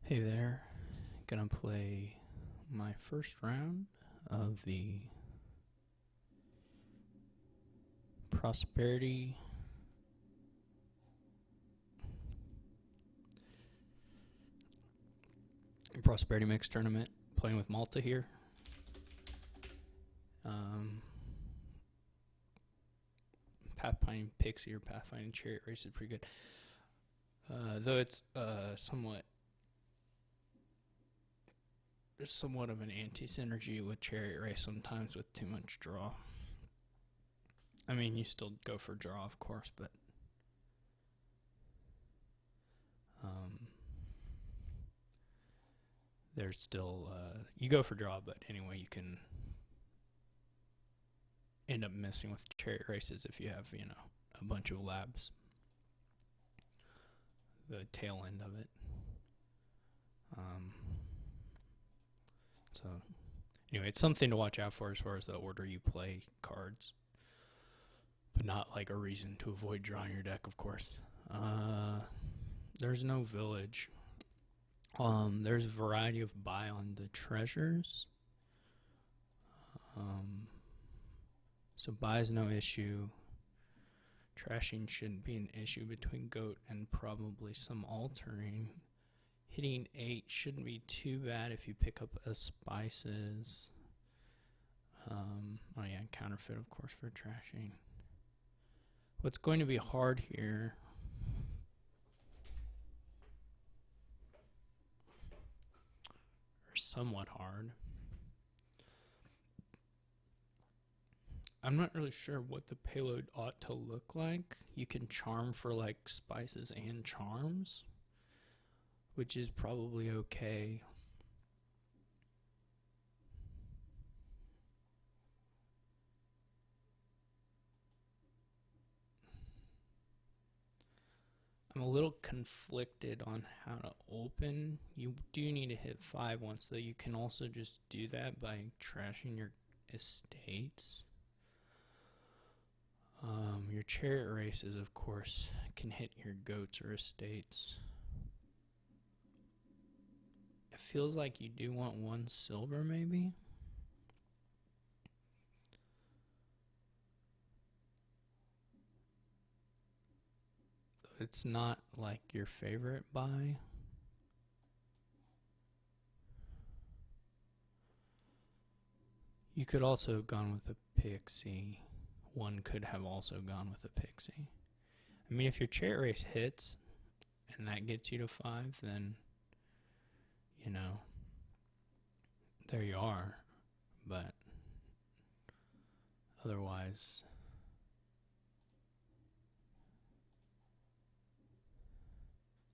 Hey there, gonna play my first round of the Prosperity Mix tournament, playing with Malta here. Pathfinding Pixie or Pathfinding Chariot Race is pretty good. Though it's there's somewhat of an anti-synergy with Chariot Race sometimes with too much draw. I mean, you still go for draw, of course, but there's still you go for draw, but anyway, you can end up messing with Chariot Races if you have, a bunch of labs. The tail end of it. So anyway, it's something to watch out for as far as the order you play cards, but not like a reason to avoid drawing your deck, of course. There's no village. There's a variety of buy on the treasures. So buy is no issue. Trashing shouldn't be an issue between goat and probably some altering. Hitting 8 shouldn't be too bad if you pick up a spices. Oh yeah, counterfeit of course for trashing. What's going to be hard here or somewhat hard. I'm not really sure what the payload ought to look like. You can charm for like spices and charms, which is probably okay. I'm a little conflicted on how to open. You do need to hit 5 once, though. You can also just do that by trashing your estates. Your chariot races, of course, can hit your goats or estates. It feels like you do want 1 silver, maybe? It's not like your favorite buy. You could also have gone with a pixie. One could have also gone with a pixie. I mean, if your chariot race hits and that gets you to 5, then, there you are. But otherwise,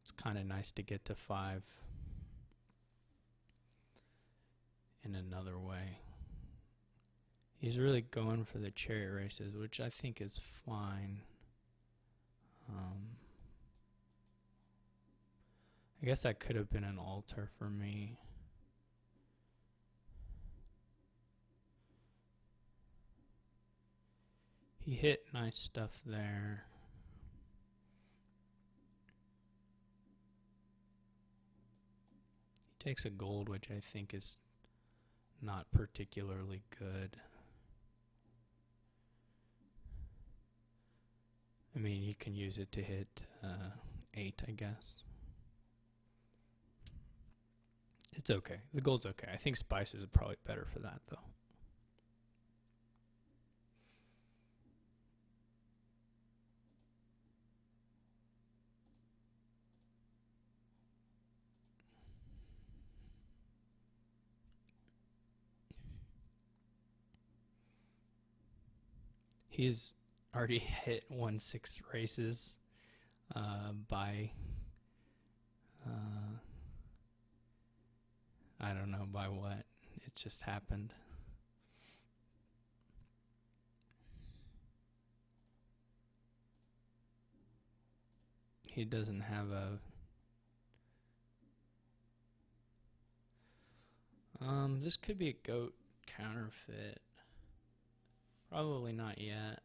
it's kind of nice to get to 5 in another way. He's really going for the chariot races, which I think is fine. I guess that could have been an altar for me. He hit nice stuff there. He takes a gold, which I think is not particularly good. I mean, you can use it to hit 8, I guess. It's okay. The gold's okay. I think spices is probably better for that, though. He's already hit 1-6 races by I don't know by what. It just happened. He doesn't have a this could be a goat counterfeit. Probably not yet.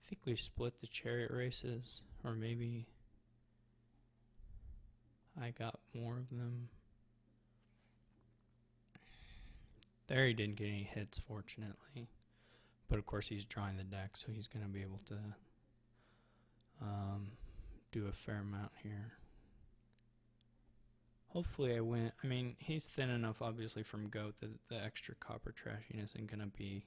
think we split the chariot races, or maybe I got more of them. There he didn't get any hits, fortunately. But of course he's drawing the deck, so he's going to be able to do a fair amount here. Hopefully I win. I mean, he's thin enough, obviously, from goat that the extra copper trashing isn't going to be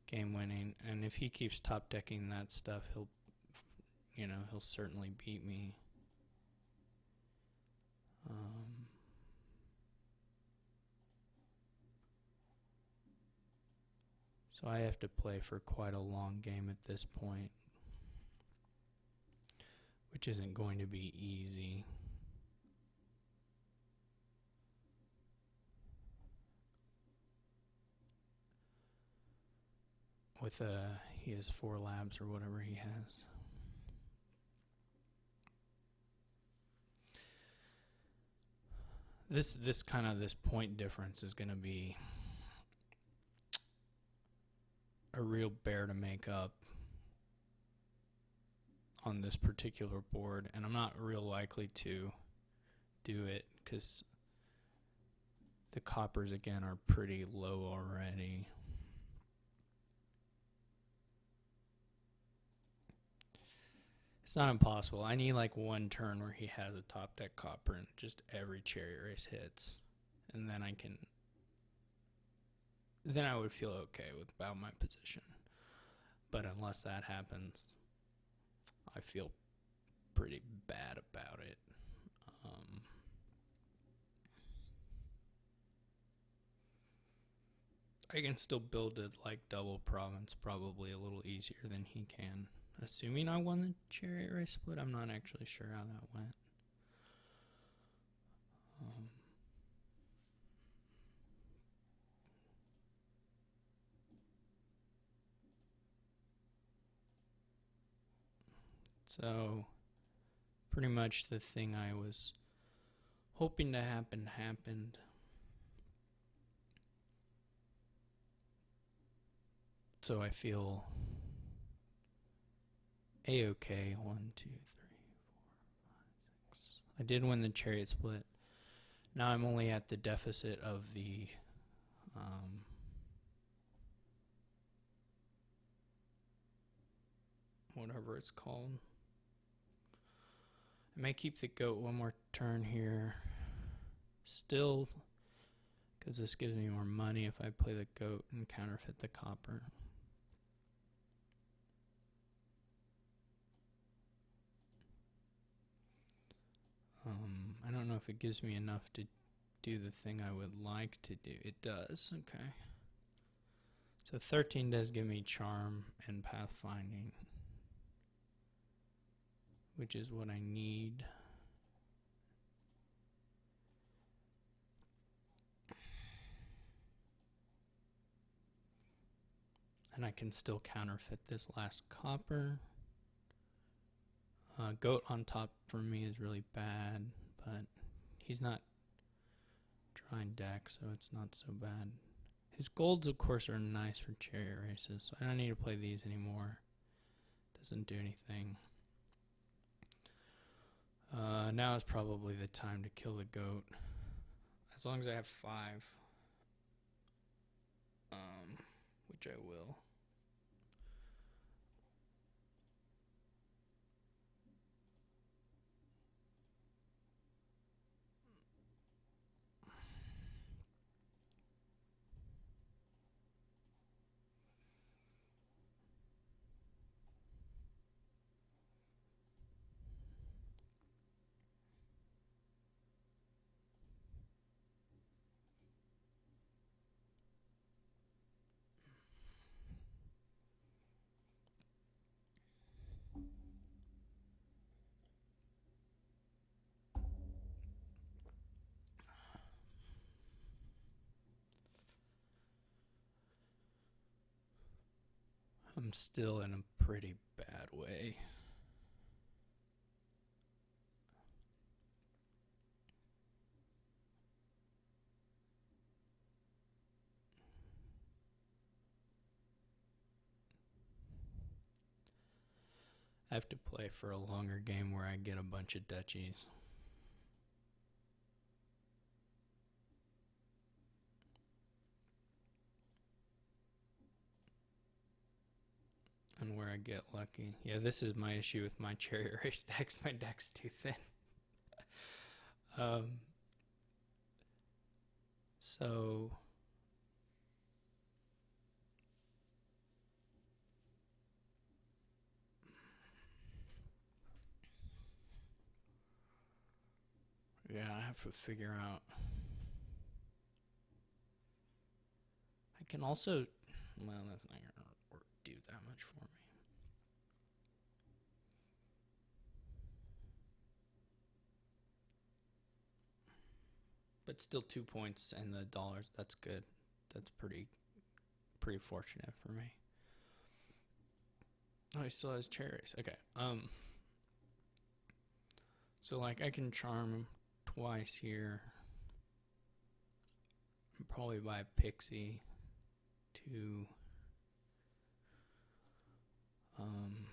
game winning. And if he keeps top decking that stuff, he'll certainly beat me. So I have to play for quite a long game at this point, which isn't going to be easy. With he has 4 labs or whatever he has. This point difference is going to be a real bear to make up on this particular board, and I'm not real likely to do it because the coppers again are pretty low already. It's not impossible. I need like one turn where he has a top deck copper and just every chariot race hits, and then I would feel okay about my position. But unless that happens, I feel pretty bad about it. I can still build it like double province probably a little easier than he can. Assuming I won the chariot race split, I'm not actually sure how that went. So, pretty much the thing I was hoping to happen happened. So I feel A-okay. 1, 2, 3, 4, 5, 6. I did win the chariot split. Now I'm only at the deficit of the whatever it's called. I may keep the goat one more turn here. Still, because this gives me more money if I play the goat and counterfeit the copper. I don't know if it gives me enough to do the thing I would like to do. It does, okay. So 13 does give me charm and pathfinding, which is what I need. And I can still counterfeit this last copper. Goat on top for me is really bad, but he's not drawing deck, so it's not so bad. His golds, of course, are nice for chariot races, so I don't need to play these anymore. Doesn't do anything. Now is probably the time to kill the goat. As long as I have 5. Which I will. I'm still in a pretty bad way. I have to play for a longer game where I get a bunch of duchies. And where I get lucky. Yeah, this is my issue with my chariot race decks. My deck's too thin. So yeah, I have to figure out. I can also, well, that's not gonna do that much for me. But still 2 points and the dollars, that's good. That's pretty fortunate for me. Oh, he still has cherries. Okay. So like I can charm twice here. Probably buy a pixie to I'm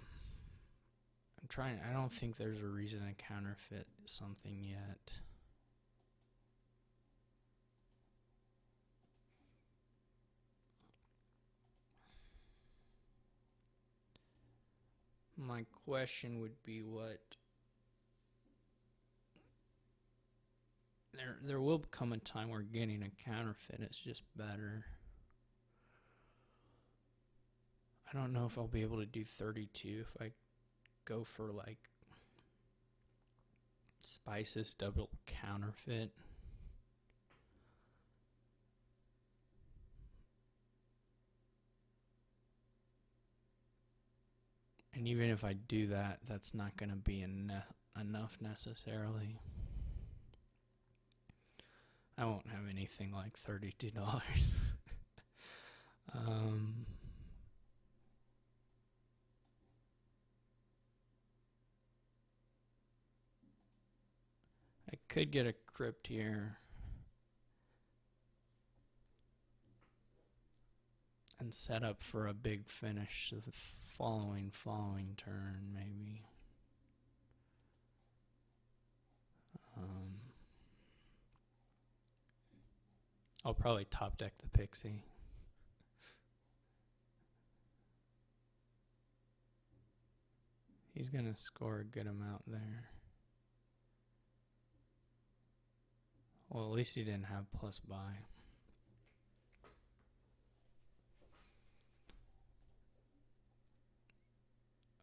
trying. I don't think there's a reason to counterfeit something yet. My question would be what there will come a time where getting a counterfeit is just better. I don't know if I'll be able to do 32 if I go for like spices double counterfeit. And even if I do that, that's not going to be enough necessarily. I won't have anything like $32. I could get a crypt here. And set up for a big finish the following turn, maybe. I'll probably top deck the pixie. He's going to score a good amount there. Well, at least he didn't have plus buy.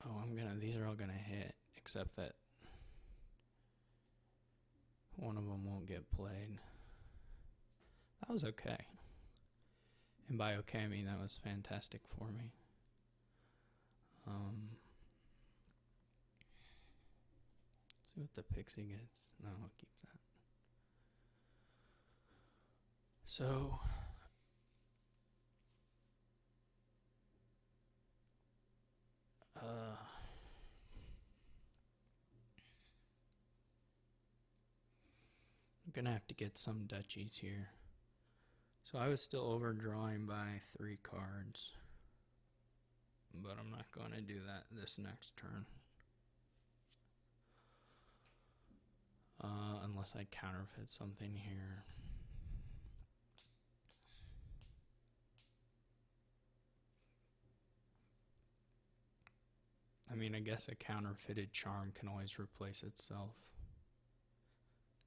Oh, these are all gonna hit, except that one of them won't get played. That was okay. And by okay, I mean that was fantastic for me. See what the pixie gets. No, I'll keep that. So I'm gonna have to get some duchies here. So I was still overdrawing by 3 cards, but I'm not going to do that this next turn. Unless I counterfeit something here. I mean, I guess a counterfeited charm can always replace itself.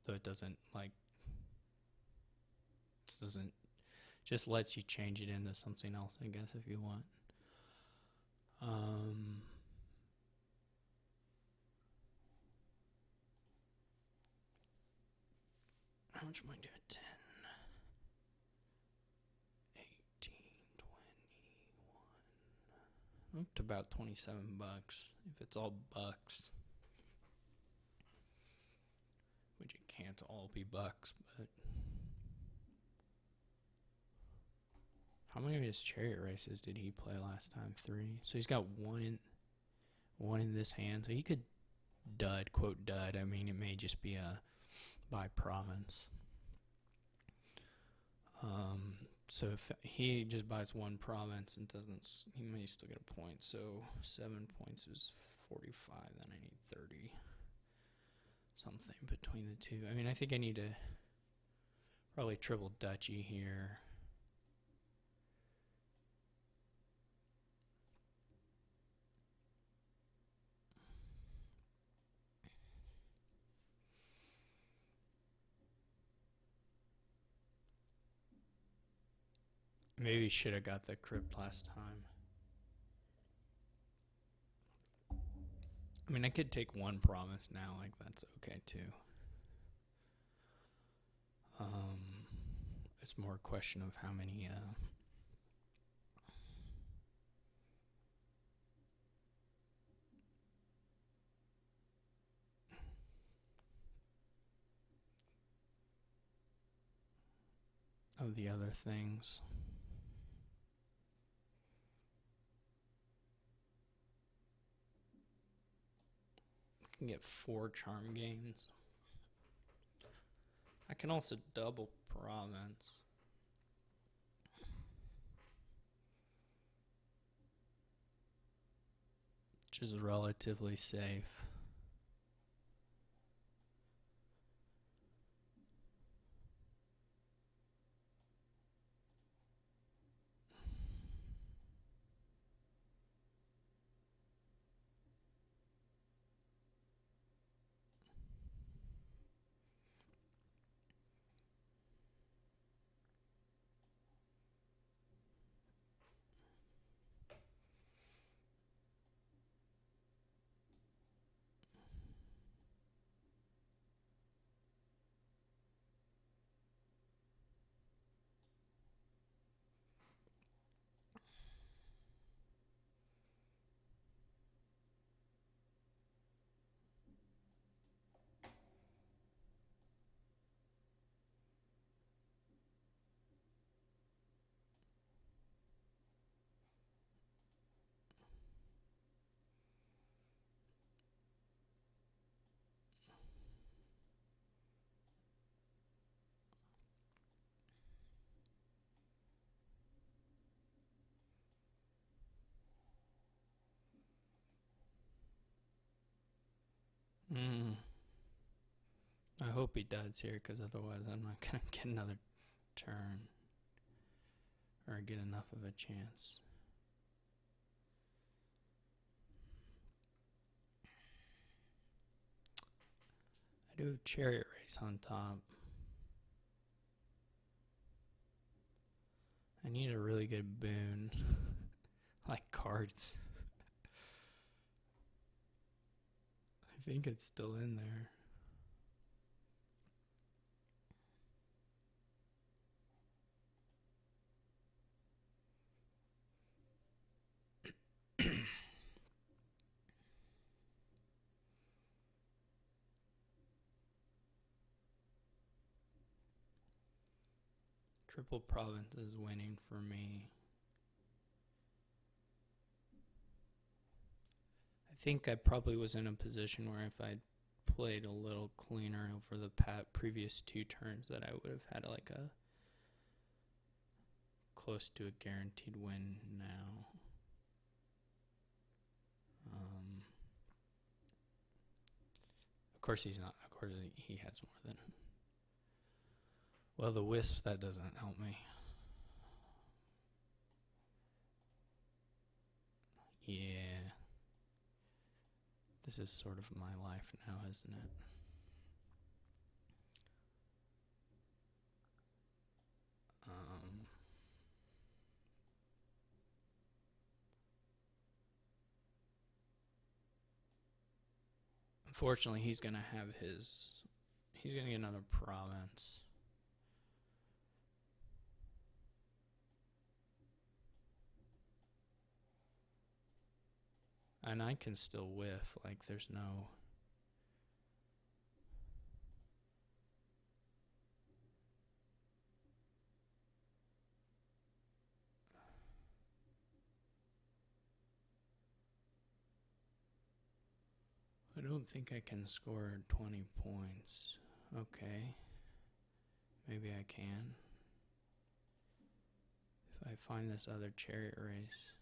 Though it doesn't, just lets you change it into something else, I guess, if you want. How much am I doing? 10, 18, 21. Up to about $27 if it's all bucks. Which it can't all be bucks, but how many of his chariot races did he play last time? 3. So he's got one in this hand. So he could dud, quote dud. I mean, it may just be a by province. So if he just buys one province and doesn't, he may still get a point. So 7 points is 45, then I need 30. Something between the two. I mean, I think I need to probably triple Dutchy here. Maybe should have got the crypt last time. I mean, I could take one promise now, like that's okay too. It's more a question of how many of the other things. I can get 4 charm gains. I can also double province. Which is relatively safe. I hope he does here, because otherwise I'm not going to get another turn. Or get enough of a chance. I do have Chariot Race on top. I need a really good boon. Like cards. I think it's still in there. Triple Province is winning for me. I think I probably was in a position where if I'd played a little cleaner over the previous 2 turns, that I would have had like a close to a guaranteed win now. Of course he's not. Of course he has more than. Well, the wisp, that doesn't help me. Yeah. This is sort of my life now, isn't it? Unfortunately, he's going to get another province. And I can still whiff, like there's no... I don't think I can score 20 points. Okay. Maybe I can. If I find this other chariot race.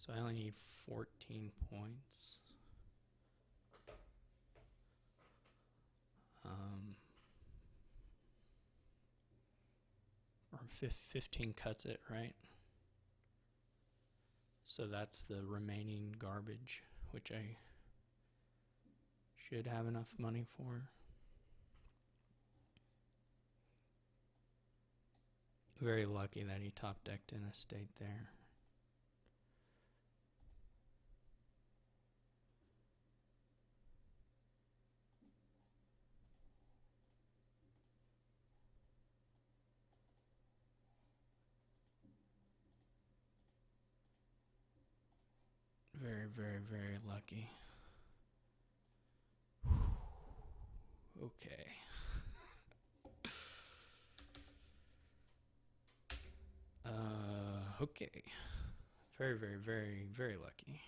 So I only need 14 points. Or 15 cuts it, right? So that's the remaining garbage, which I should have enough money for. Very lucky that he top decked in a state there. Very, very, very lucky. Okay. Okay. Very, very, very, very lucky.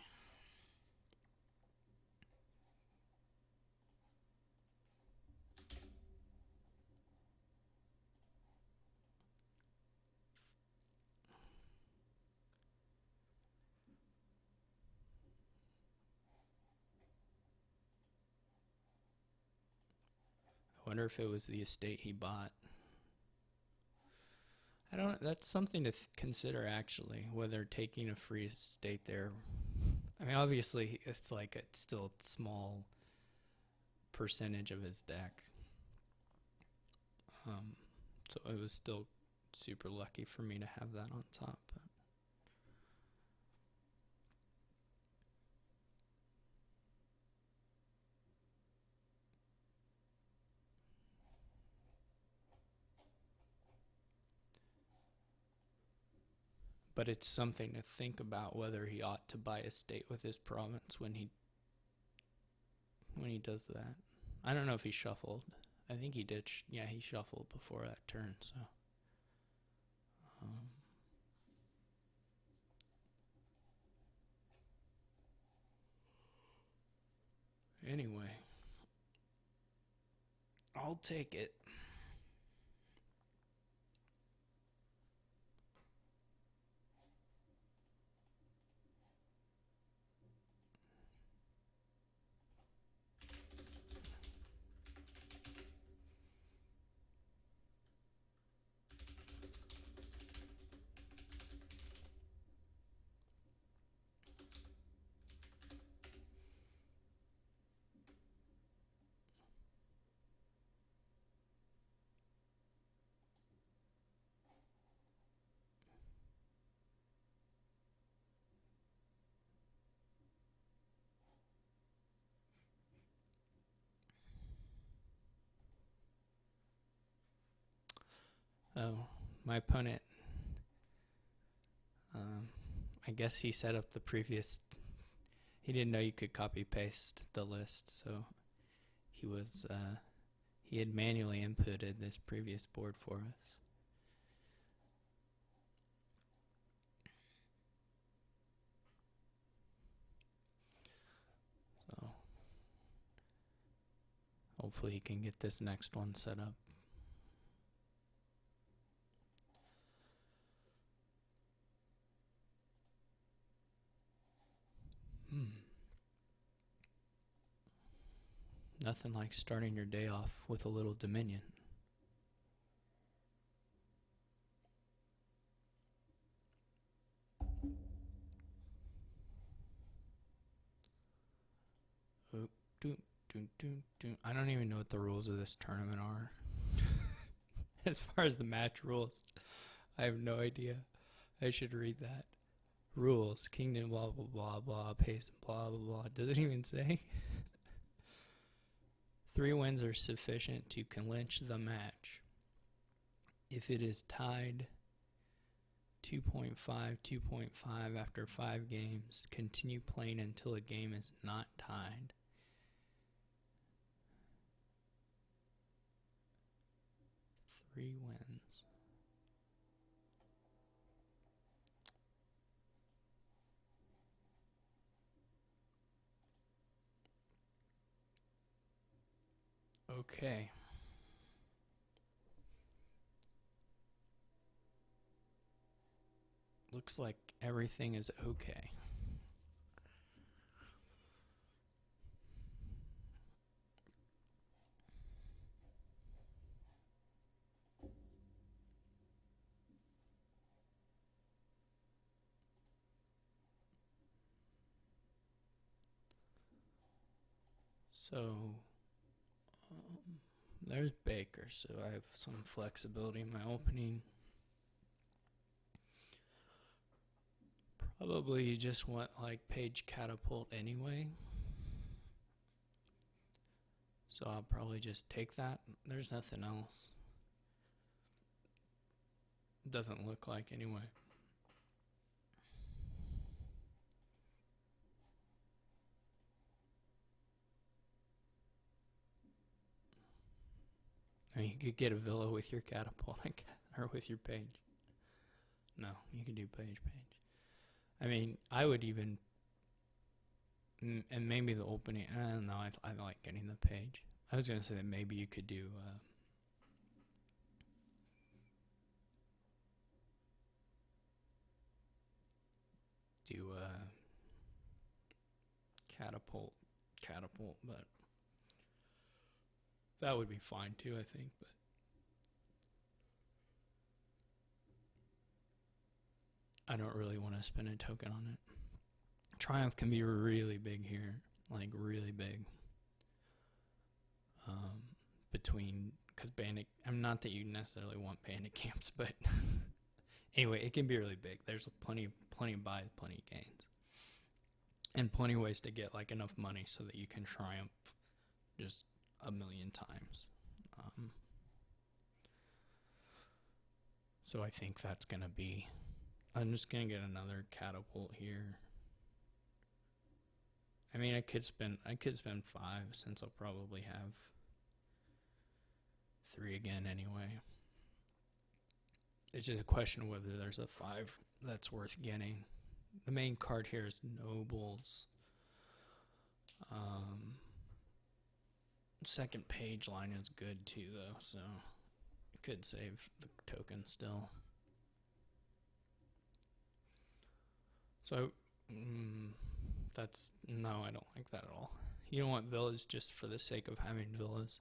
I wonder if it was the estate he bought. I don't. That's something to consider, actually, whether taking a free estate there. I mean, obviously, it's like it's still a small percentage of his deck. So it was still super lucky for me to have that on top. But it's something to think about whether he ought to buy a state with his province when he does that. I don't know if he shuffled. I think he did. Yeah, he shuffled before that turn. So. Anyway, I'll take it. Oh, my opponent. I guess he set up the previous. He didn't know you could copy paste the list, so he was. He had manually inputted this previous board for us. So hopefully he can get this next one set up. Nothing like starting your day off with a little Dominion. I don't even know what the rules of this tournament are. As far as the match rules, I have no idea. I should read that. Rules, kingdom, blah, blah, blah, blah, pace, blah, blah, blah. Does it even say? 3 wins are sufficient to clinch the match. If it is tied 2.5, 2.5 after 5 games, continue playing until a game is not tied. Three wins. Okay. Looks like everything is okay. So there's Baker, so I have some flexibility in my opening. Probably you just want like page catapult anyway. So I'll probably just take that. There's nothing else. Doesn't look like anyway. I mean, you could get a villa with your catapult, or with your page. No, you can do page. I mean, I would even, and maybe the opening. I don't know. I like getting the page. I was gonna say that maybe you could do. Catapult, but that would be fine too, I think. But I don't really want to spend a token on it. Triumph can be really big here, like really big. Between, because bandit, I'm not that you necessarily want bandit camps, but anyway, it can be really big. There's plenty of buys, plenty of gains, and plenty of ways to get like enough money so that you can triumph just a million times. So I think that's gonna be. I'm just gonna get another catapult here. I mean, I could spend 5 since I'll probably have 3 again anyway. It's just a question of whether there's a 5 that's worth getting. The main card here is Nobles. Second page line is good too, though, so you could save the token still. So, no, I don't like that at all. You don't want villas just for the sake of having villas.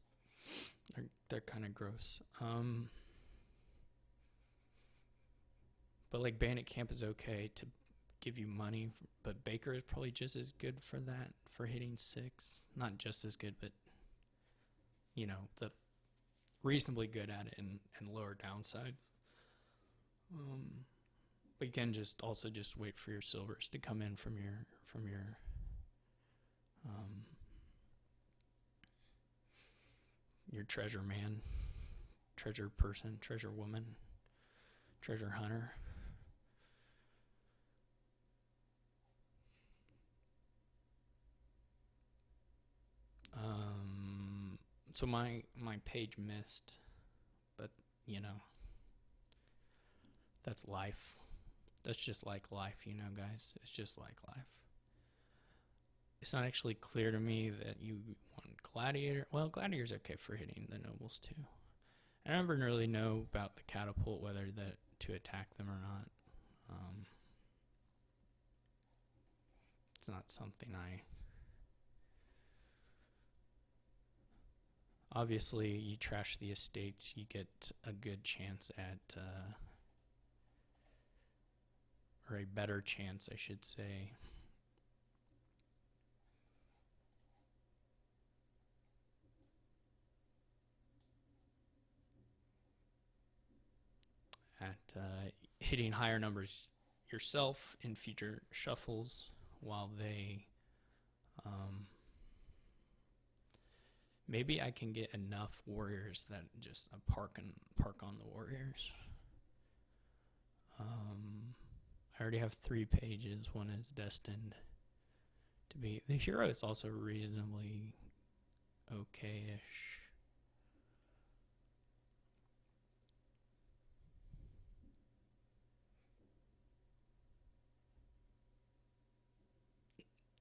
They're kind of gross. But like bandit camp is okay to give you money, but Baker is probably just as good for that, for hitting 6. Not just as good, but the reasonably good at it and lower downside. But you can also wait for your silvers to come in from your treasure man, treasure person, treasure woman, treasure hunter. So my page missed, but that's life. That's just like life, guys. It's just like life. It's not actually clear to me that you want gladiator. Well, gladiator's okay for hitting the nobles too. I never really know about the catapult, whether to attack them or not. It's not something Obviously, you trash the estates, you get a good chance at, or a better chance, I should say, at hitting higher numbers yourself in future shuffles, while they maybe I can get enough warriors that just park on the warriors. I already have 3 pages. One is destined to be. The hero is also reasonably okay-ish.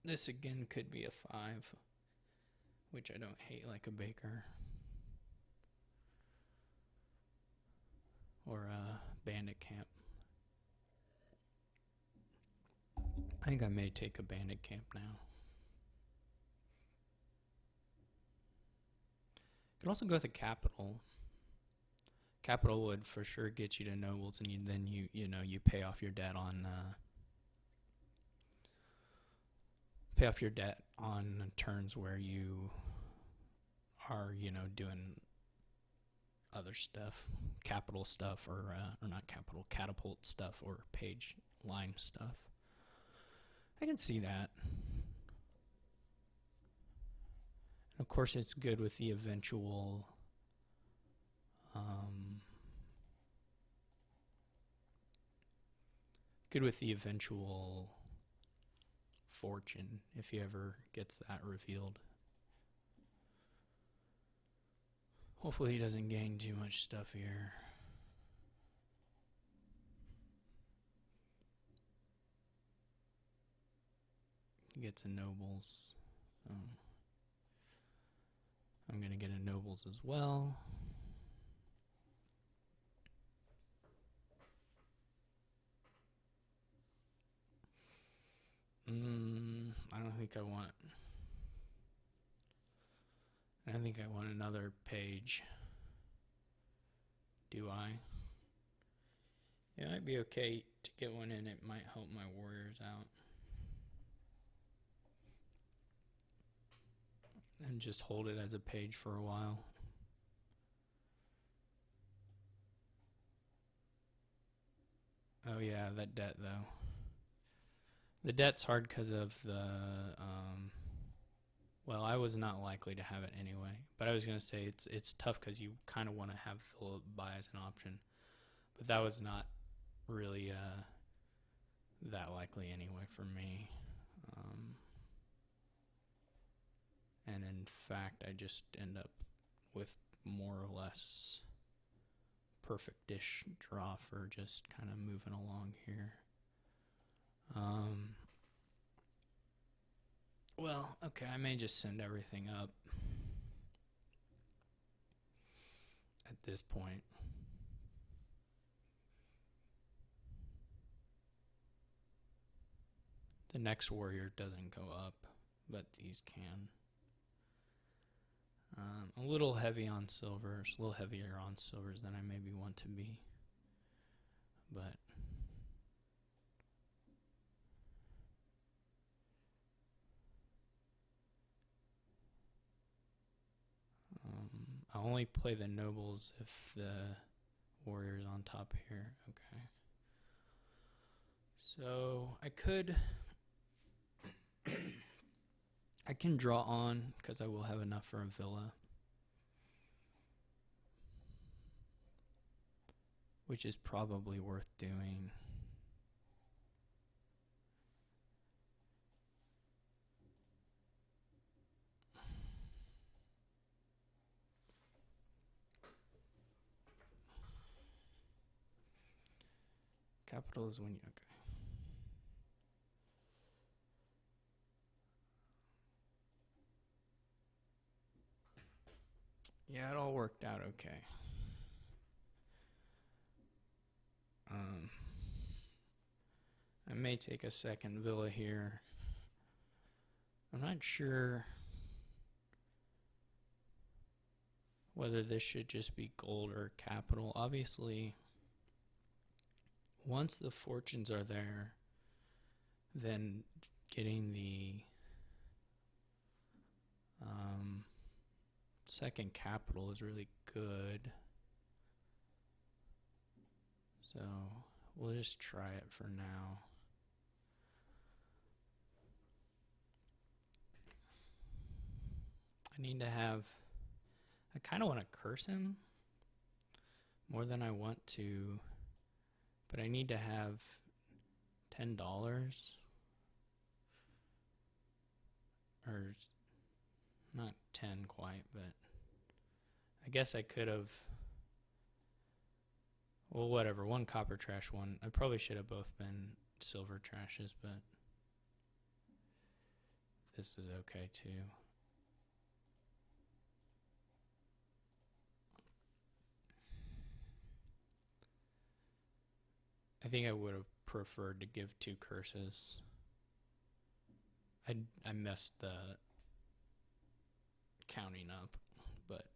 This again could be a 5, which I don't hate like a Baker or a bandit camp. I think I may take a bandit camp now. You could also go with a capital. Capital would for sure get you to nobles, and you pay off your debt on turns where you are, doing other stuff, capital stuff, or not capital, catapult stuff, or page line stuff. I can see that. Of course, it's good with the eventual fortune if he ever gets that revealed. Hopefully he doesn't gain too much stuff here. He gets a nobles. So I'm going to get a nobles as well. I don't think I want... I think I want another page. Do I? It might be okay to get one in. It might help my warriors out. And just hold it as a page for a while. Oh yeah, that debt though. The debt's hard because of the... well, I was not likely to have it anyway. But I was going to say it's tough because you kind of want to have Philip buy as an option. But that was not really that likely anyway for me. And in fact, I just end up with more or less perfect-ish draw for just kind of moving along here. Well, okay, I may just send everything up at this point. The next warrior doesn't go up, but these can. A little heavy on silvers, a little heavier on silvers than I maybe want to be. But I only play the nobles if the warrior's on top here. Okay. So I could... I can draw on because I will have enough for a villa, which is probably worth doing. Capital is when you... Okay. Yeah, it all worked out okay. I may take a second villa here. I'm not sure whether this should just be gold or capital. Obviously, once the fortunes are there, then getting the second capital is really good. So we'll just try it for now. I need to have... I kind of want to curse him more than I want to, but I need to have $10 or not 10 quite, but I guess I could have... Well, whatever. One copper trash, one. I probably should have both been silver trashes, but this is okay too. I think I would have preferred to give 2 curses. I messed the counting up, but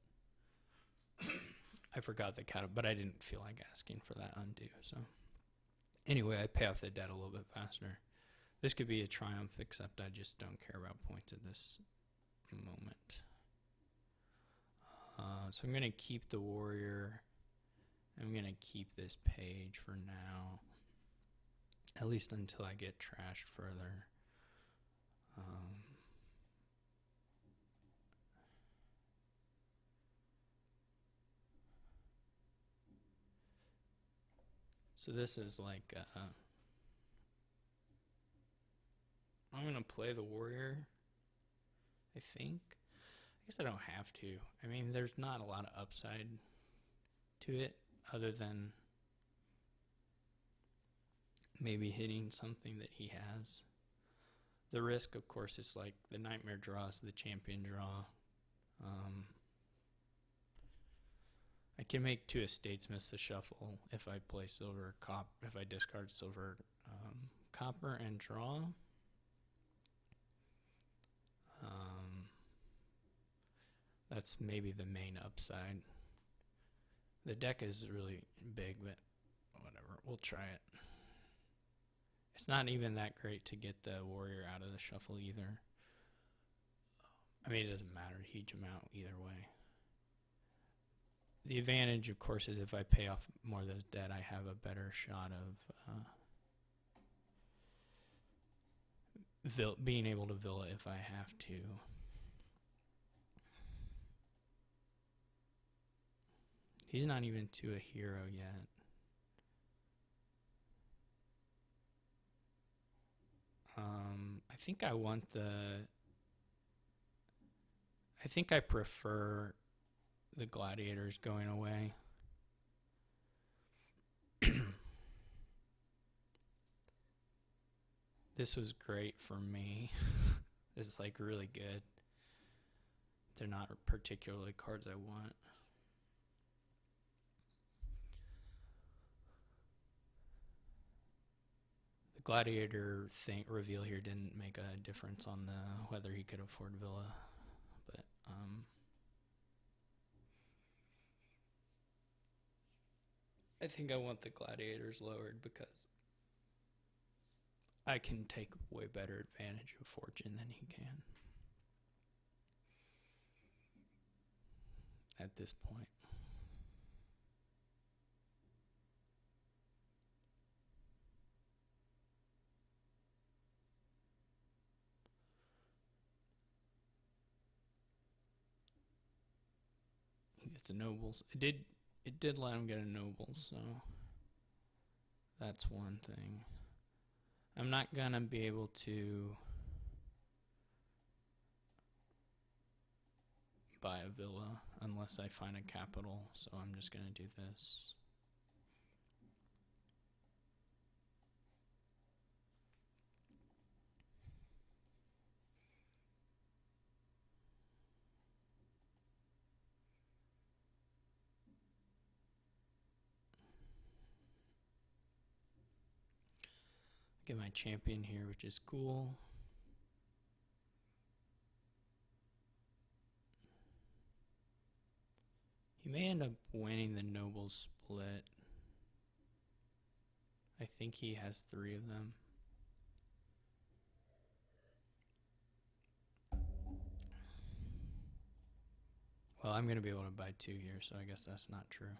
I forgot the count, but I didn't feel like asking for that undo. So anyway, I pay off the debt a little bit faster. This could be a triumph, except I just don't care about points at this moment. So I'm going to keep the warrior. I'm going to keep this page for now. At least until I get trashed further. So this is like, I'm going to play the warrior, I think. I guess I don't have to. I mean, there's not a lot of upside to it other than maybe hitting something that he has. The risk, of course, is like the nightmare draw is the champion draw. I can make 2 estates miss the shuffle if I play silver if I discard silver copper and draw. That's maybe the main upside. The deck is really big, but whatever. We'll try it. It's not even that great to get the warrior out of the shuffle either. I mean, it doesn't matter. Huge amount either way. The advantage, of course, is if I pay off more of those debt, I have a better shot of being able to villa if I have to. He's not even to a hero yet. I think I want I think I prefer the gladiators going away. This was great for me. This is like really good. They're not particularly cards I want. The gladiator thing reveal here didn't make a difference on whether he could afford Villa, but I think I want the gladiators lowered because I can take way better advantage of fortune than he can at this point. He gets a nobles. It did let him get a noble, so that's one thing. I'm not gonna be able to buy a villa unless I find a capital, so I'm just gonna do this. Get my champion here, which is cool. He may end up winning the noble split. I think he has 3 of them. Well, I'm going to be able to buy 2 here, so I guess that's not true.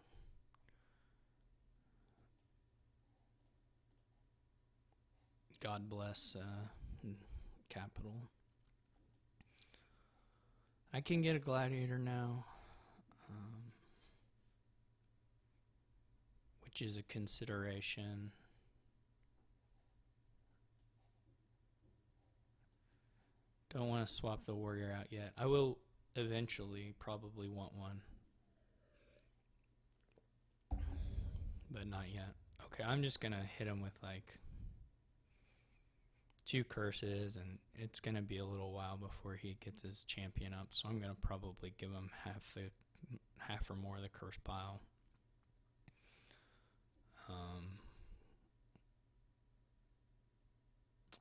God bless capital. I can get a gladiator now, which is a consideration. Don't want to swap the warrior out yet. I will eventually probably want one, but not yet. Okay, I'm just going to hit him with like 2 curses, and it's going to be a little while before he gets his champion up, so I'm going to probably give him half or more of the curse pile.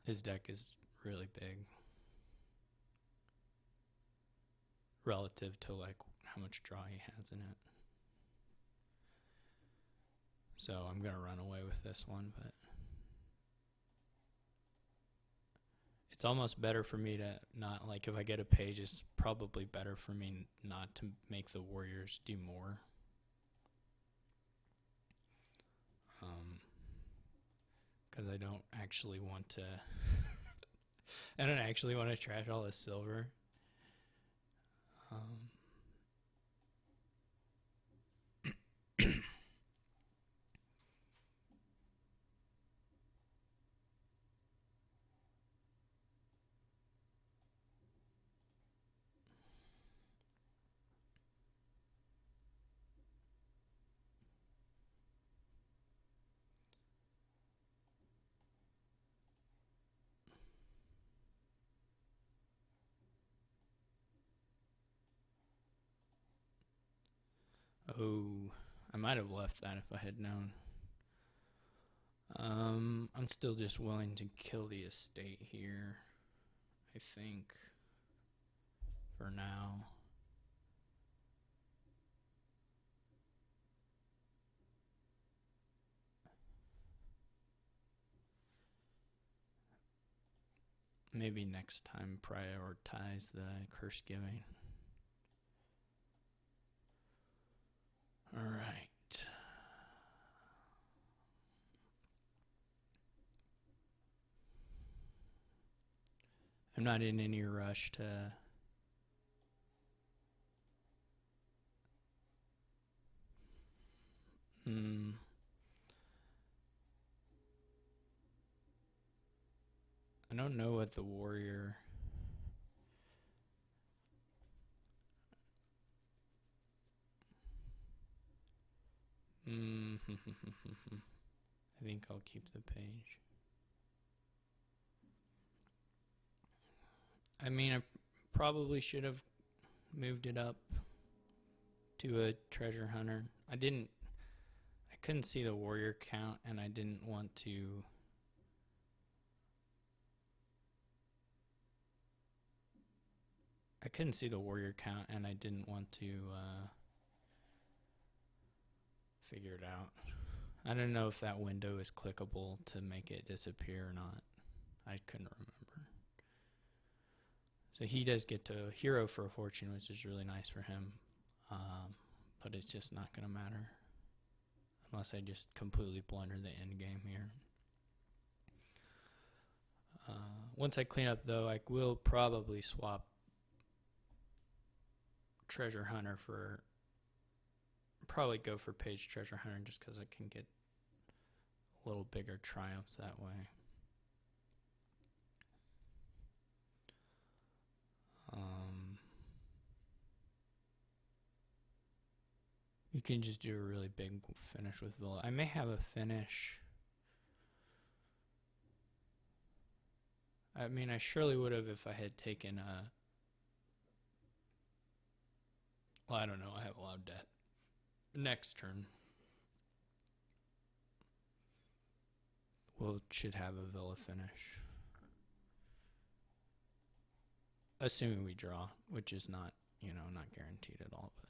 His deck is really big relative to like how much draw he has in it. So I'm going to run away with this one, but It's almost better for me to not, like, if I get a page, it's probably better for me not to make the warriors do more. Because I don't actually want to. I don't actually want to trash all the silver. Um, oh, I might have left that if I had known. I'm still just willing to kill the estate here, I think, for now. Maybe next time prioritize the curse giving. All right. I'm not in any rush to. I don't know what the warrior. I think I'll keep the page. I mean, I probably should have moved it up to a treasure hunter. I couldn't see the warrior count, and I didn't want to. I couldn't see the warrior count, and I didn't want to figure it out. I don't know if that window is clickable to make it disappear or not. I couldn't remember. So he does get to hero for a fortune, which is really nice for him. But it's just not going to matter unless I just completely blunder the end game here. Once I clean up, though, I will probably swap treasure hunter for. Probably go for page treasure hunter just because I can get a little bigger triumphs that way. You can just do a really big finish with Villa. I may have a finish. I mean, I surely would have if I had taken a. Well, I don't know. I have a lot of debt. Next turn, should have a Villa finish. Assuming we draw, which is not, not guaranteed at all. But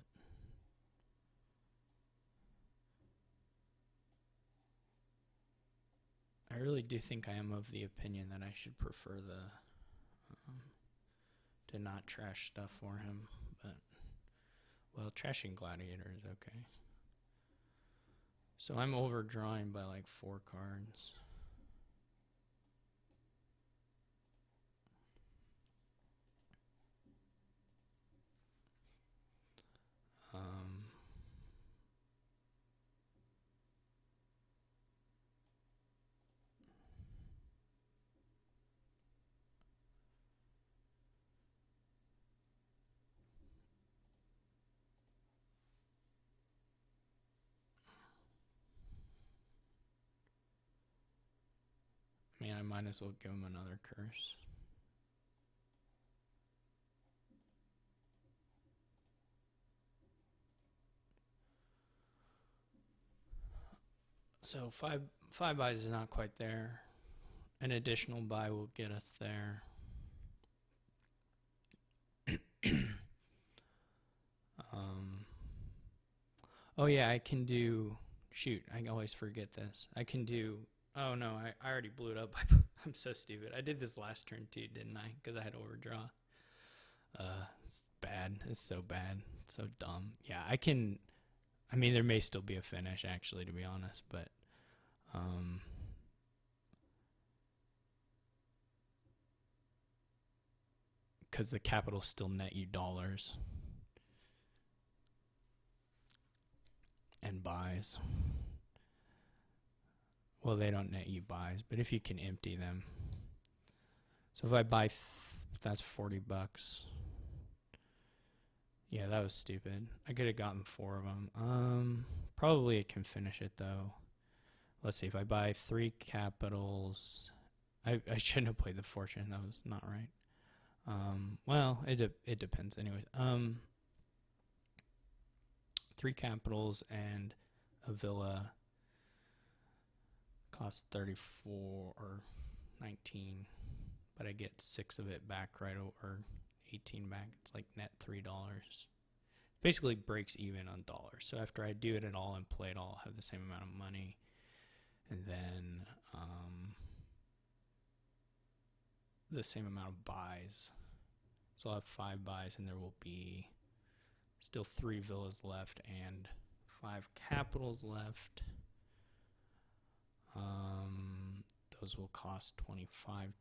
I really do think I am of the opinion that I should prefer to not trash stuff for him. But, well, trashing Gladiator is okay. So I'm overdrawing by like 4 cards. I mean, I might as well give him another curse. So five buys is not quite there. An additional buy will get us there. Oh yeah, I can do. Shoot, I always forget this. I can do. Oh no, I already blew it up. I'm so stupid. I did this last turn too, didn't I? Because I had overdraw. It's bad. It's so bad. It's so dumb. Yeah, I mean, there may still be a finish, actually, to be honest, but because the capital still net you dollars and buys. Well, they don't net you buys, but if you can empty them. So if I buy, that's $40. Yeah, that was stupid. I could have gotten 4 of them. Probably it can finish it though. Let's see, if I buy 3 capitals, I shouldn't have played the fortune. That was not right. Well, it depends. Anyways, 3 capitals and a villa costs 34 or 19, but I get 6 of it back right over 18 back. It's like net $3. Basically breaks even on dollars. So after I do it at all and play it all, I'll have the same amount of money, and then the same amount of buys. So I'll have 5 buys, and there will be still 3 villas left and 5 capitals left. Those will cost $25.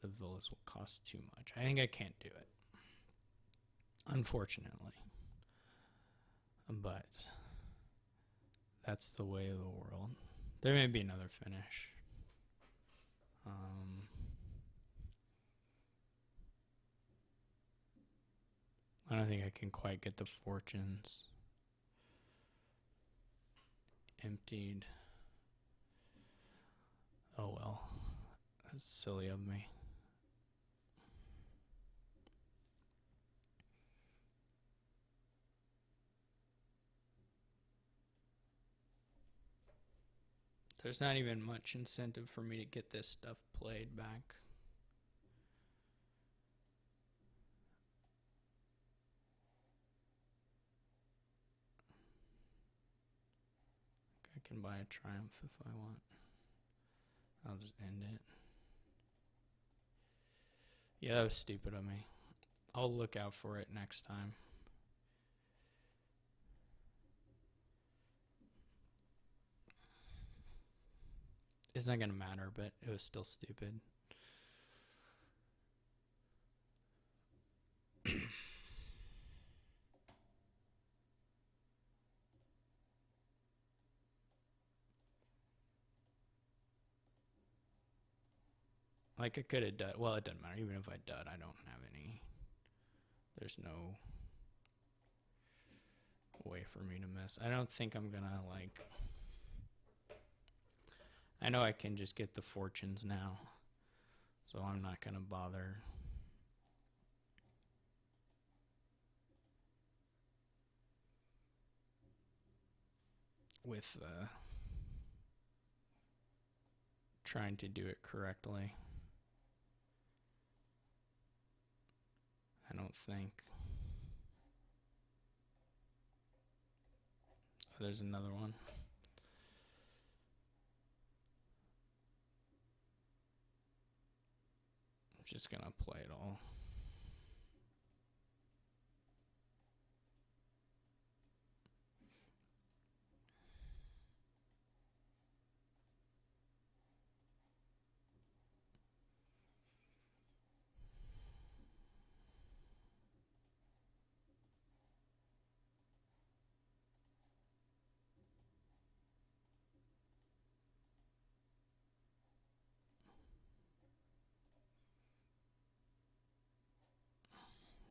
The villas will cost too much. I think I can't do it, unfortunately. But that's the way of the world. There may be another finish. I don't think I can quite get the fortunes emptied. Oh well, that's silly of me. There's not even much incentive for me to get this stuff played back. I can buy a triumph if I want. I'll just end it. Yeah, that was stupid of me. I'll look out for it next time. It's not going to matter, but it was still stupid. Like, I could have done. Well, it doesn't matter. Even if I dud, I don't have any. There's no way for me to miss. I don't think I'm gonna, like. I know I can just get the fortunes now, so I'm not gonna bother. With trying to do it correctly. I don't think. Oh, there's another one. I'm just gonna play it all.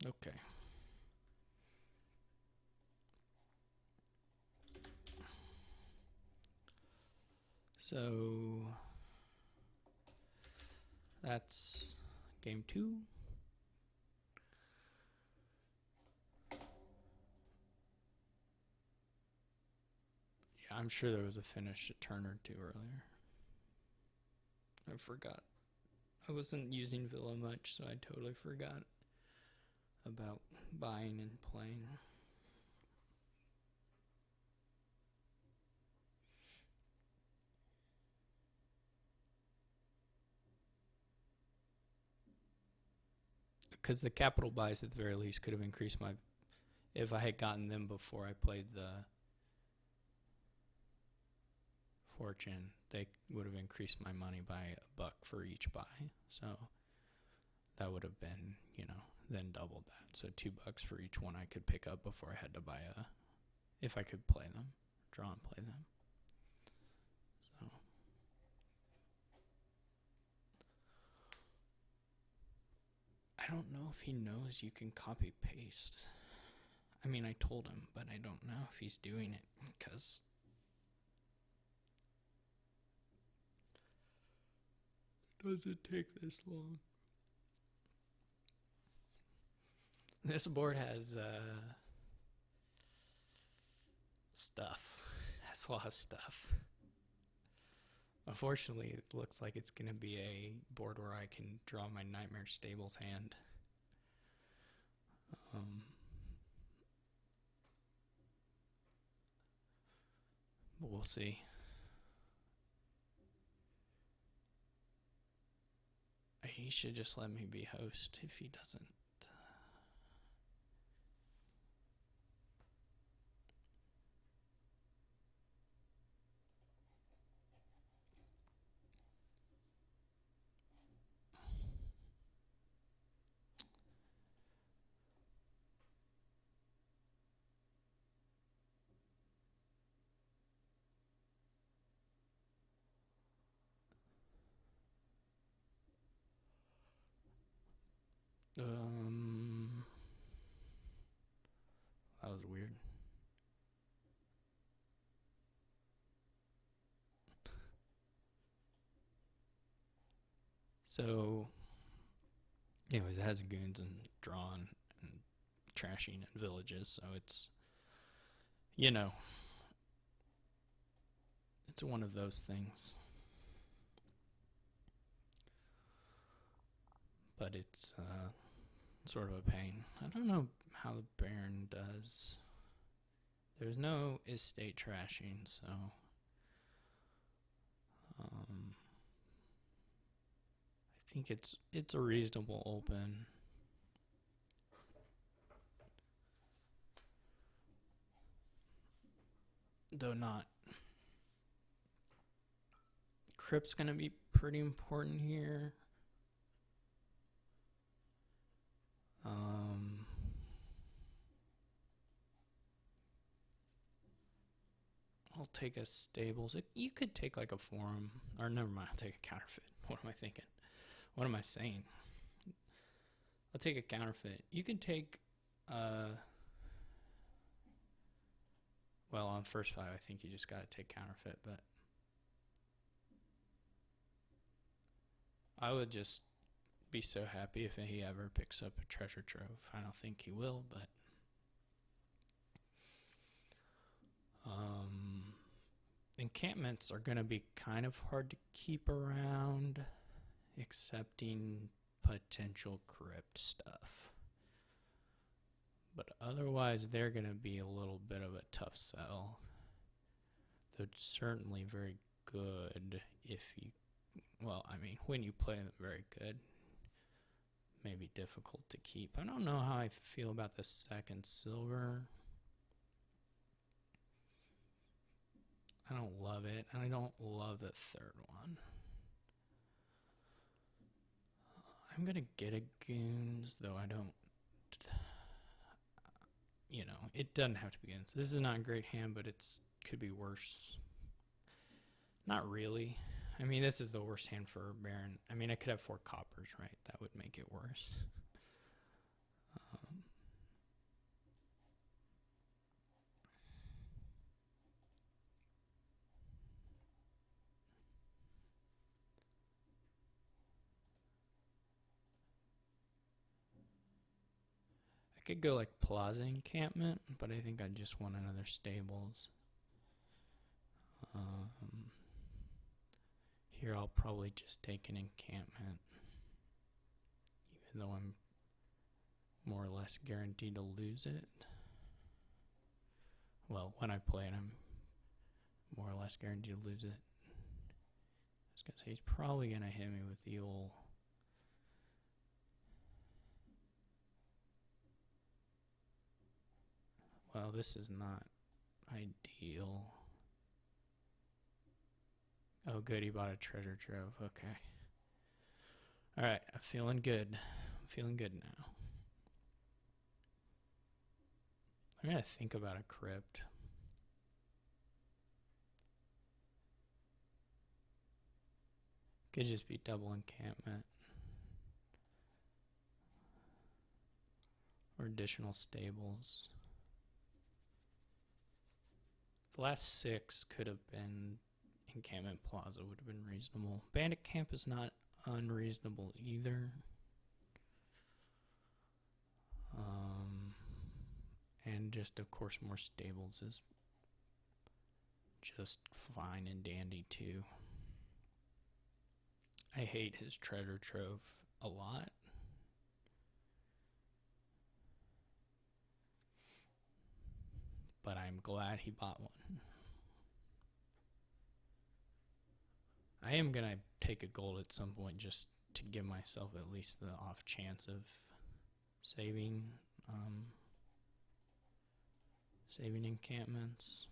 Okay. So that's game 2. Yeah, I'm sure there was a finish a turn or 2 earlier. I forgot. I wasn't using Villa much, so I totally forgot about buying and playing. because the capital buys at the very least could have increased my. If I had gotten them before I played the fortune, they would have increased my money by $1 for each buy. So that would have been, then doubled that. So $2 for each one I could pick up before I had to buy if I could play them, draw and play them. So I don't know if he knows you can copy paste. I mean, I told him, but I don't know if he's doing it because does it take this long? This board has stuff. It has a lot of stuff. Unfortunately, it looks like it's going to be a board where I can draw my Nightmare Stables hand. But we'll see. He should just let me be host if he doesn't. That was weird. So, anyways, it has goons and drawn and trashing and villages, so it's, it's one of those things. But it's sort of a pain. I don't know how the Baron does. There's no estate trashing, so I think it's a reasonable open. Though not. Crypt's gonna be pretty important here. I'll take a stables. You could take like a forum, or never mind. I'll take a counterfeit. What am I thinking? What am I saying? I'll take a counterfeit. You can take, well, on first 5, I think you just gotta take counterfeit, but I would just be so happy if he ever picks up a treasure trove. I don't think he will, but encampments are going to be kind of hard to keep around, excepting potential crypt stuff. But otherwise, they're going to be a little bit of a tough sell. They're certainly very good if you, when you play them, very good. Maybe difficult to keep. I don't know how I feel about the second silver. I don't love it, and I don't love the third one. I'm going to get a goons, though I don't, it doesn't have to be goons. This is not a great hand, but it could be worse. Not really. I mean, this is the worst hand for Baron. I mean, I could have 4 coppers, right? That would make it worse. I could go like Plaza Encampment, but I think I just want another stables. Here I'll probably just take an encampment, even though I'm more or less guaranteed to lose it. Well, when I play it, I'm more or less guaranteed to lose it. I was going to say, he's probably going to hit me with the old Well, this is not ideal. Oh, good, he bought a treasure trove. Okay. Alright, I'm feeling good. I'm feeling good now. I'm gonna think about a crypt. Could just be double encampment. Or additional stables. The last 6 could have been encampment plaza, would have been reasonable. Bandit camp is not unreasonable either. And just, of course, more stables is just fine and dandy too. I hate his treasure trove a lot. But I'm glad he bought one. I am going to take a gold at some point just to give myself at least the off chance of saving encampments.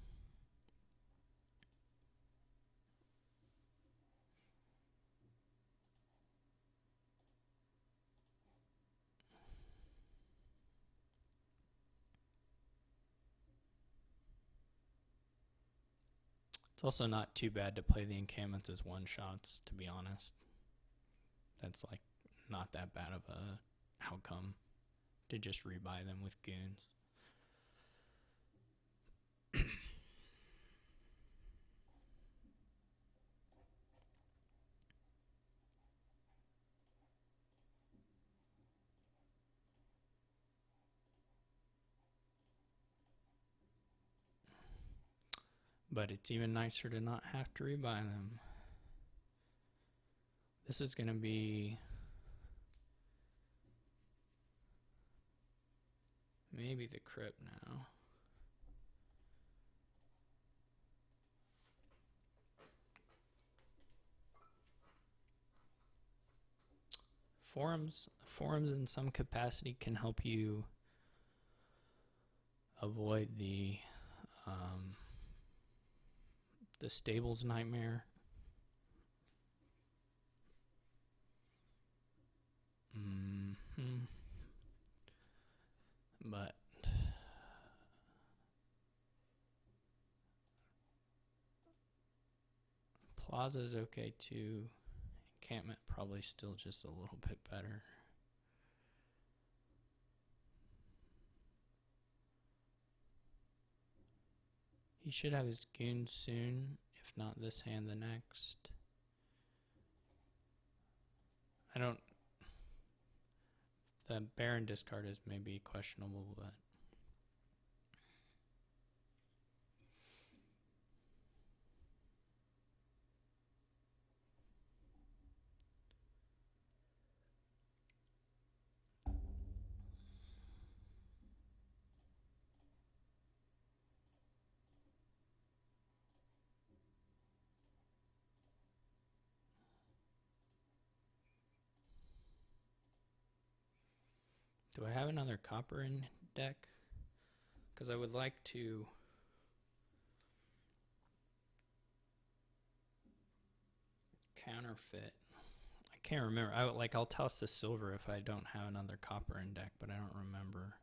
It's also not too bad to play the encampments as one-shots, to be honest. That's like not that bad of a outcome to just rebuy them with goons. But it's even nicer to not have to rebuy them. This is going to be maybe the crypt now. Forums in some capacity can help you avoid the stables nightmare. But plaza is okay too. Encampment probably still just a little bit better. He should have his goons soon, if not this hand, the next. The Baron discard is maybe questionable, but do I have another copper in deck? Because I would like to counterfeit. I can't remember. I'll toss the silver if I don't have another copper in deck, but I don't remember.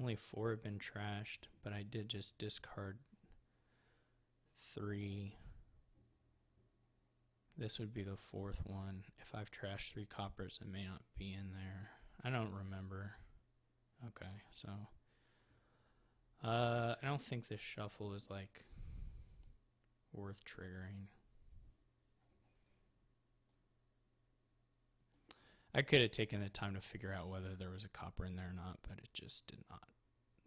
Only 4 have been trashed, but I did just discard 3. This would be the 4th one. If I've trashed 3 coppers, it may not be in there. I don't remember. Okay, so I don't think this shuffle is like worth triggering. I could have taken the time to figure out whether there was a copper in there or not, but it just did not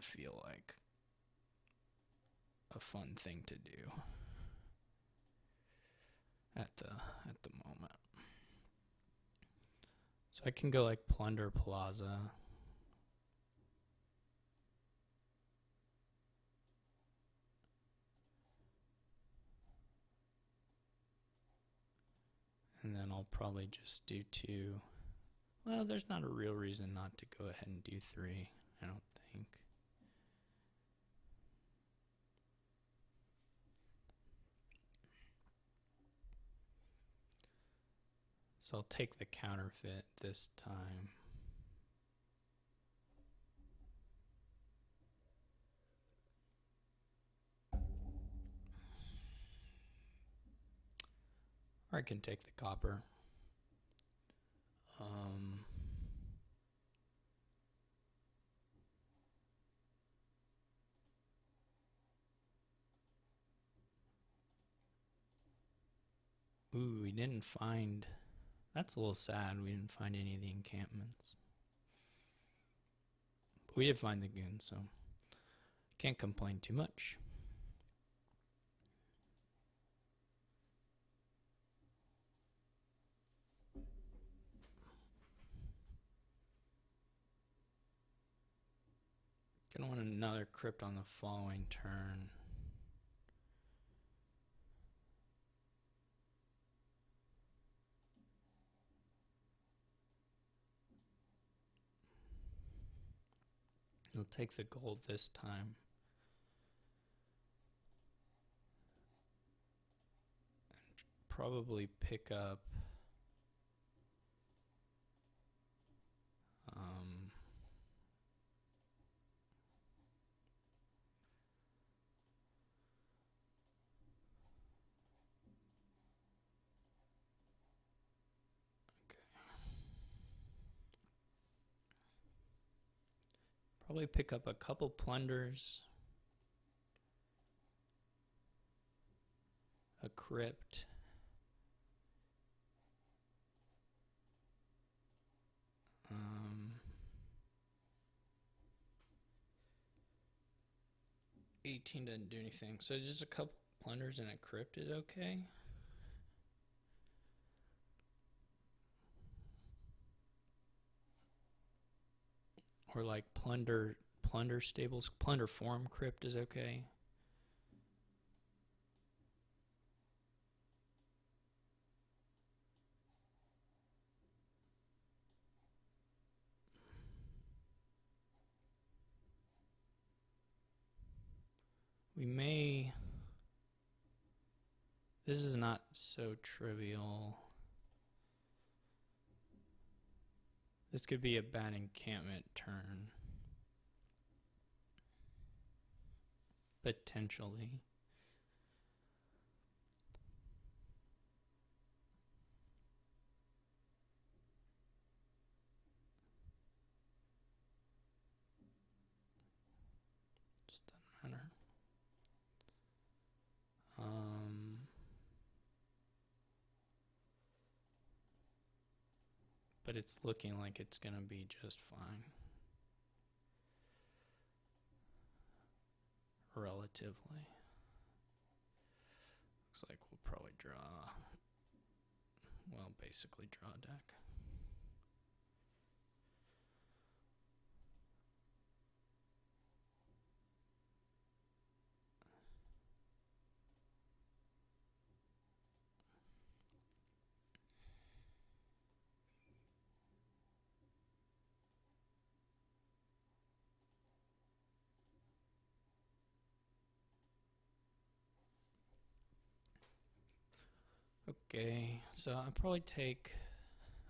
feel like a fun thing to do at the moment. So I can go like Plunder Plaza. And then I'll probably just do 2. Well, there's not a real reason not to go ahead and do 3. I don't think. So I'll take the counterfeit this time. Or I can take the copper. Ooh, we didn't find... That's a little sad. We didn't find any of the encampments. But we did find the goons, so can't complain too much. Gonna want another crypt on the following turn. We'll take the gold this time. And probably pick up probably pick up a couple plunders, a crypt, um, 18 doesn't do anything, so just a couple plunders and a crypt is okay. Or like plunder stables, plunder form crypt is okay. We may... This is not so trivial. This could be a bad encampment turn. Potentially. Just doesn't matter. But it's looking like it's gonna be just fine. Relatively. Looks like we'll probably draw, well, basically draw a deck. Okay, so I'll probably take,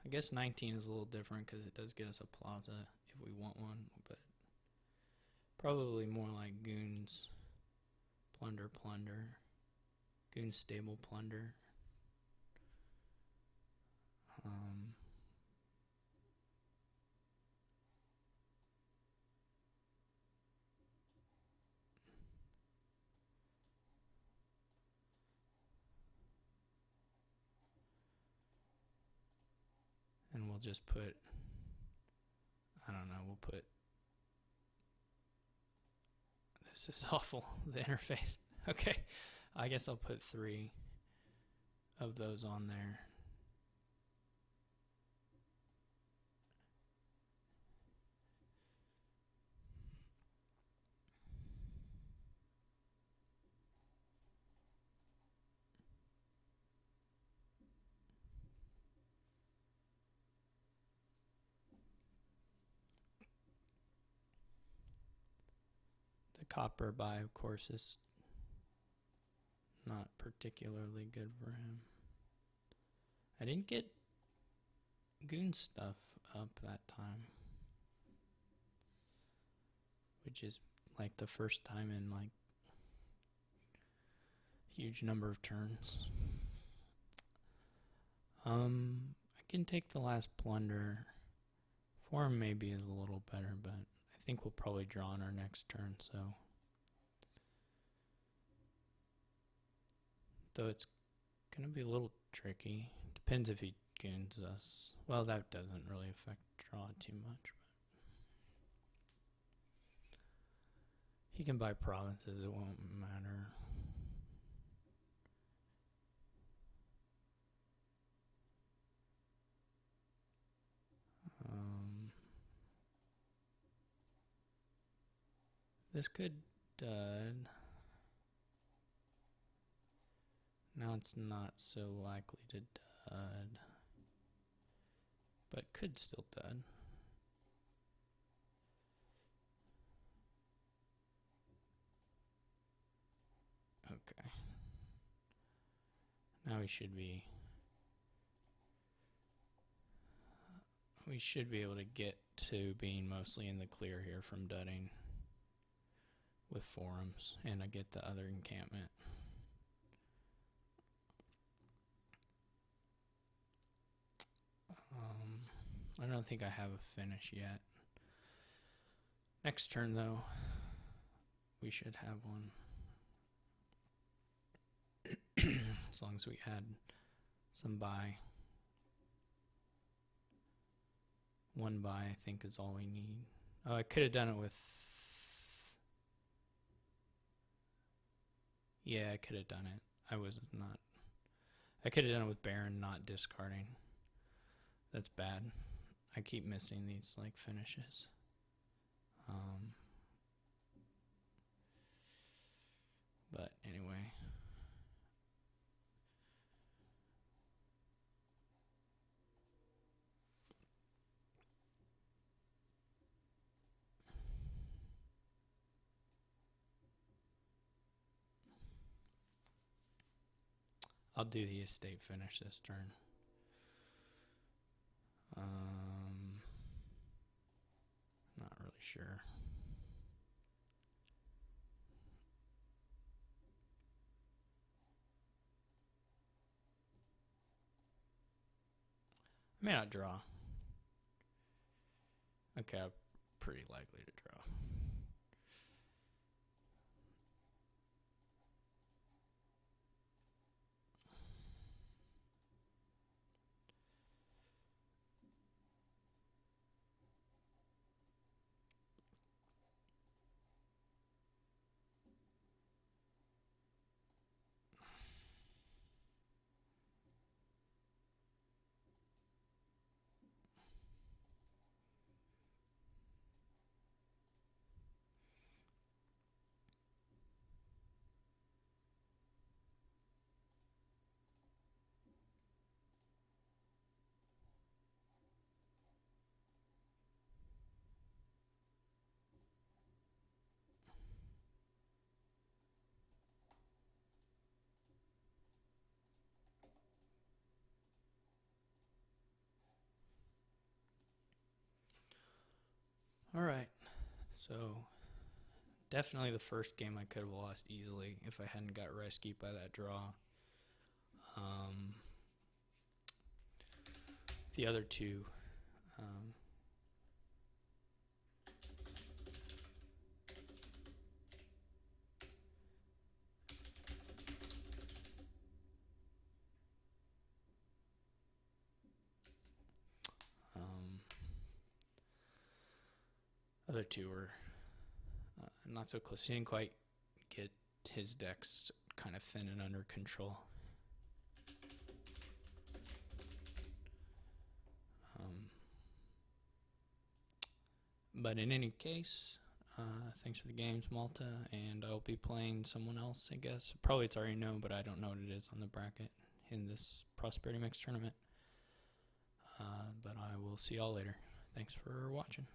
I guess 19 is a little different because it does get us a plaza if we want one, but probably more like goons, plunder, goon stable plunder. And we'll just put, I don't know, we'll put, this is awful, the interface. Okay, I guess I'll put 3 of those on there. Copper buy, of course, is not particularly good for him. I didn't get goon stuff up that time, which is like the first time in like huge number of turns. I can take the last plunder. Form maybe is a little better, but I think we'll probably draw on our next turn, so. Though it's gonna be a little tricky. Depends if he goons us. Well, that doesn't really affect draw too much, but he can buy provinces, it won't matter. This could dud. Now it's not so likely to dud, but could still dud. Okay. Now we should be able to get to being mostly in the clear here from dudding with forums, and I get the other encampment. I don't think I have a finish yet. Next turn though, we should have one. As long as we add some buy. One buy I think is all we need. Oh, I could have done it with... Yeah, I could have done it. I could have done it with Baron, not discarding. That's bad. I keep missing these like finishes. But anyway. I'll do the estate finish this turn. Not really sure. I may not draw. Okay, I'm pretty likely to draw. Alright, so definitely the first game I could have lost easily if I hadn't got rescued by that draw. The other two, were not so close. He didn't quite get his decks kind of thin and under control. But in any case, thanks for the games, Malta, and I'll be playing someone else, I guess. Probably it's already known, but I don't know what it is on the bracket in this Prosperity Mix tournament. But I will see y'all later. Thanks for watching.